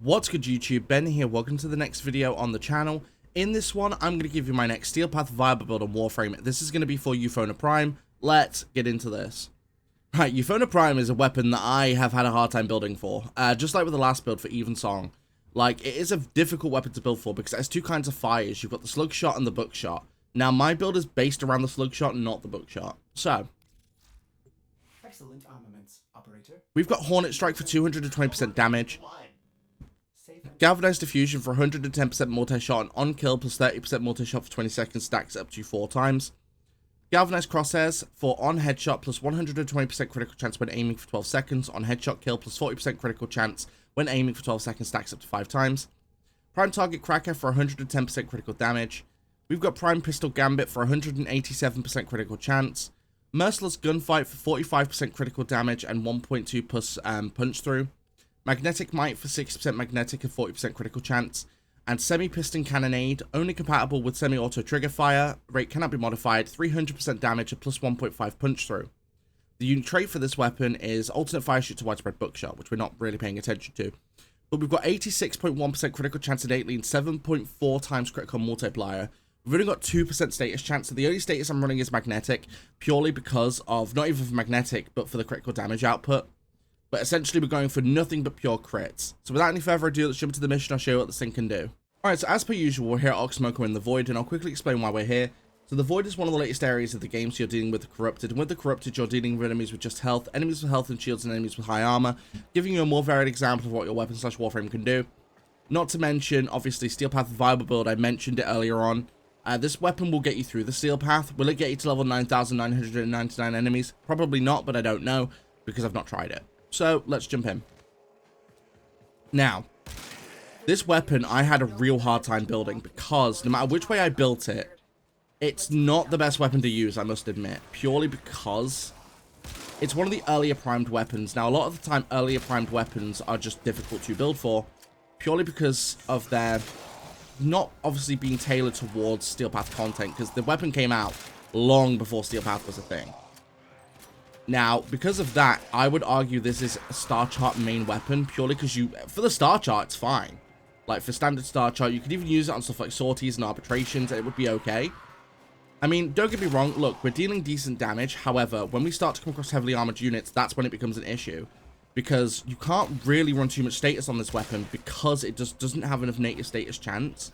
What's good YouTube, Ben here, welcome to the next video on the channel. In this one, I'm going to give you my next Steel Path viable build on Warframe. This is going to be for Euphona Prime. Let's get into this. Right, Euphona Prime is a weapon that I have had a hard time building for. Just like with the last build for Evensong. Like, it is a difficult weapon to build for because it has two kinds of fires. You've got the slug shot and the bookshot. Now, my build is based around the slug shot, not the bookshot. So, excellent armaments, operator. We've got Hornet Strike for 220% damage. Galvanized Diffusion for 110% multi-shot and on-kill plus 30% multi-shot for 20 seconds stacks up to 4 times. Galvanized Crosshairs for on-headshot plus 120% critical chance when aiming for 12 seconds, on-headshot kill plus 40% critical chance when aiming for 12 seconds stacks up to 5 times. Prime Target Cracker for 110% critical damage. We've got Prime Pistol Gambit for 187% critical chance. Merciless Gunfight for 45% critical damage and 1.2 plus punch through. Magnetic Might for 60% magnetic and 40% critical chance, and Semi-Piston Cannonade, only compatible with semi-auto trigger fire, rate cannot be modified, 300% damage and plus 1.5 punch through. The unique trait for this weapon is alternate fire shoot to widespread bookshot, which we're not really paying attention to. But we've got 86.1% critical chance innately and 7.4 times critical multiplier. We've only got 2% status chance, so the only status I'm running is magnetic, purely because of, not even for magnetic, but for the critical damage output. But essentially, we're going for nothing but pure crits. So without any further ado, let's jump into the mission. I'll show you what this thing can do. Alright, so as per usual, we're here at Oxsmoker in the Void, and I'll quickly explain why we're here. So the Void is one of the latest areas of the game, so you're dealing with the Corrupted. And with the Corrupted, you're dealing with enemies with just health, enemies with health and shields, and enemies with high armor, giving you a more varied example of what your weapon / Warframe can do. Not to mention, obviously, Steel Path viable build, I mentioned it earlier on. This weapon will get you through the Steel Path. Will it get you to level 9,999 enemies? Probably not, but I don't know, because I've not tried it. So, let's jump in. Now, this weapon I had a real hard time building because no matter which way I built it, it's not the best weapon to use, I must admit. Purely because it's one of the earlier primed weapons. Now, a lot of the time, earlier primed weapons are just difficult to build for, purely because of their not obviously being tailored towards Steel Path content, because the weapon came out long before Steel Path was a thing. Now, because of that, I would argue this is a star chart main weapon, purely because for the star chart, it's fine. Like, for standard star chart, you could even use it on stuff like sorties and arbitrations, and it would be okay. I mean, don't get me wrong, look, we're dealing decent damage, however, when we start to come across heavily armored units, that's when it becomes an issue. Because you can't really run too much status on this weapon, because it just doesn't have enough native status chance.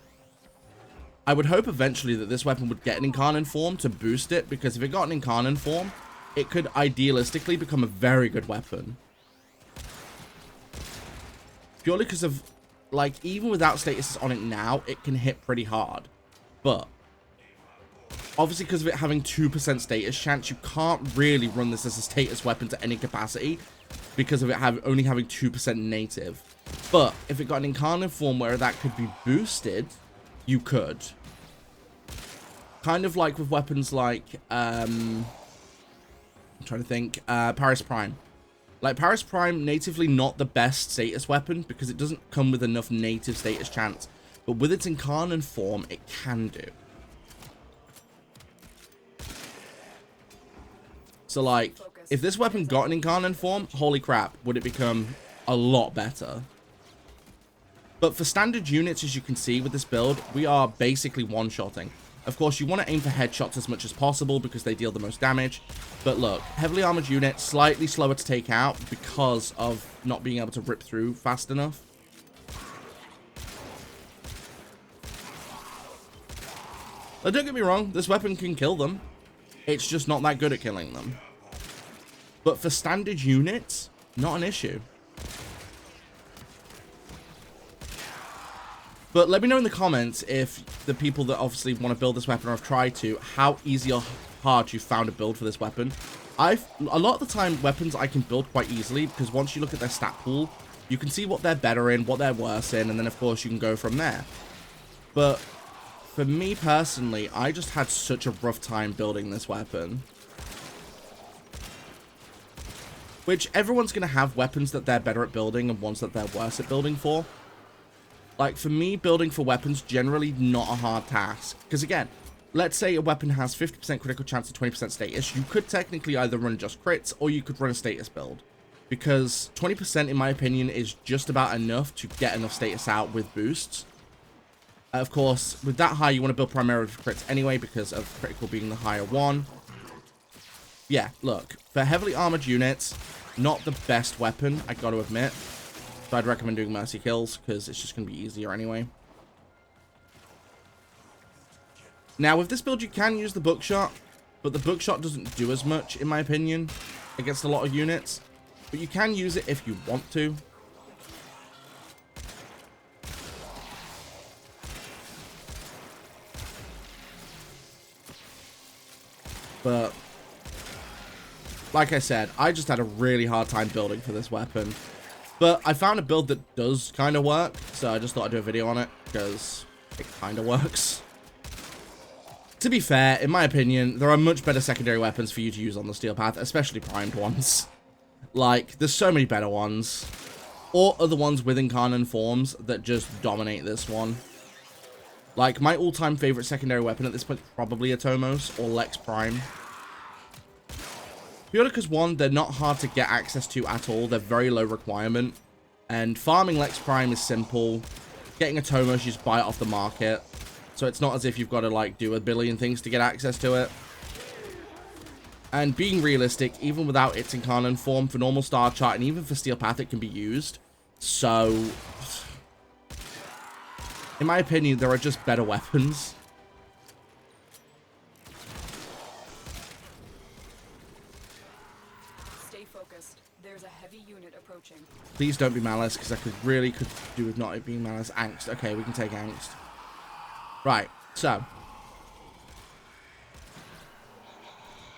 I would hope eventually that this weapon would get an Incarnate form to boost it, because if it got an Incarnate form, it could idealistically become a very good weapon. Purely because of, like, even without statuses on it now, it can hit pretty hard. But, obviously because of it having 2% status chance, you can't really run this as a status weapon to any capacity, because of it only having 2% native. But, if it got an Incarnate form where that could be boosted, you could. Kind of like with weapons like, I'm trying to think, Paris Prime. Like, Paris Prime, natively not the best status weapon, because it doesn't come with enough native status chance. But with its Incarnate form, it can do. So, like, if this weapon got an Incarnate form, holy crap, would it become a lot better. But for standard units, as you can see with this build, we are basically one-shotting. Of course, you want to aim for headshots as much as possible because they deal the most damage. But look, heavily armored units, slightly slower to take out because of not being able to rip through fast enough. But don't get me wrong, this weapon can kill them. It's just not that good at killing them. But for standard units, not an issue. But let me know in the comments if the people that obviously want to build this weapon or have tried to, how easy or hard you found a build for this weapon. A lot of the time, weapons I can build quite easily, because once you look at their stat pool, you can see what they're better in, what they're worse in, and then of course you can go from there. But for me personally, I just had such a rough time building this weapon. Which, everyone's going to have weapons that they're better at building and ones that they're worse at building for. Like, for me, building for weapons, generally not a hard task. Because, again, let's say a weapon has 50% critical chance and 20% status. You could technically either run just crits, or you could run a status build. because 20% in my opinion is just about enough to get enough status out with boosts. Of course, with that high, you want to build primarily for crits anyway because of critical being the higher one. Yeah, look, for heavily armored units, not the best weapon, I gotta admit. So I'd recommend doing mercy kills because it's just going to be easier anyway. Now, with this build, you can use the bookshot, but the bookshot doesn't do as much, in my opinion, against a lot of units. But you can use it if you want to. But, like I said, I just had a really hard time building for this weapon. But I found a build that does kind of work, so I just thought I'd do a video on it, because it kind of works. To be fair, in my opinion, there are much better secondary weapons for you to use on the Steel Path, especially primed ones. Like, there's so many better ones. Or other ones with Incarnate forms that just dominate this one. Like, my all-time favorite secondary weapon at this point is probably a Tomos or Lex Prime. Purely because, one, they're not hard to get access to at all. They're very low requirement. And farming Lex Prime is simple. Getting a Tomos, you just buy it off the market. So it's not as if you've got to, like, do a billion things to get access to it. And being realistic, even without its Incarnate form, for normal Star Chart and even for Steel Path, it can be used. So, in my opinion, there are just better weapons. Stay focused. There's a heavy unit approaching. Please don't be Malice, because I could do with not it being Malice. Angst. Okay, we can take Angst. Right, so.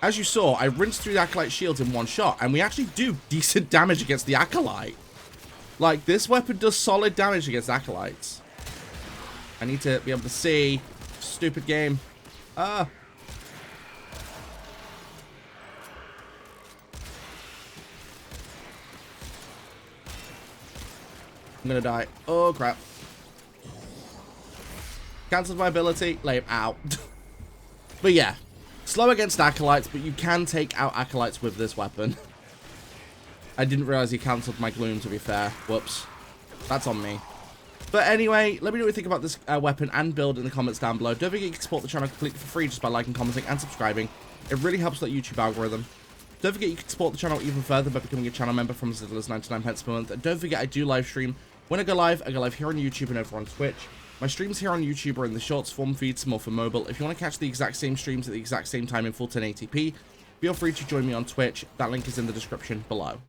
As you saw, I rinsed through the Acolyte shields in one shot, and we actually do decent damage against the Acolyte. Like, this weapon does solid damage against Acolytes. I need to be able to see. Stupid game. I'm gonna die. Oh, crap. Cancelled my ability. Lay him out. But yeah. Slow against Acolytes, but you can take out Acolytes with this weapon. I didn't realize he cancelled my Gloom, to be fair. Whoops. That's on me. But anyway, let me know what you think about this weapon and build in the comments down below. Don't forget you can support the channel completely for free just by liking, commenting, and subscribing. It really helps that YouTube algorithm. Don't forget you can support the channel even further by becoming a channel member from as little as 99p per month. And don't forget I do live stream. When I go live here on YouTube and over on Twitch. My streams here on YouTube are in the shorts form feed, some more for mobile. If you want to catch the exact same streams at the exact same time in full 1080p, feel free to join me on Twitch. That link is in the description below.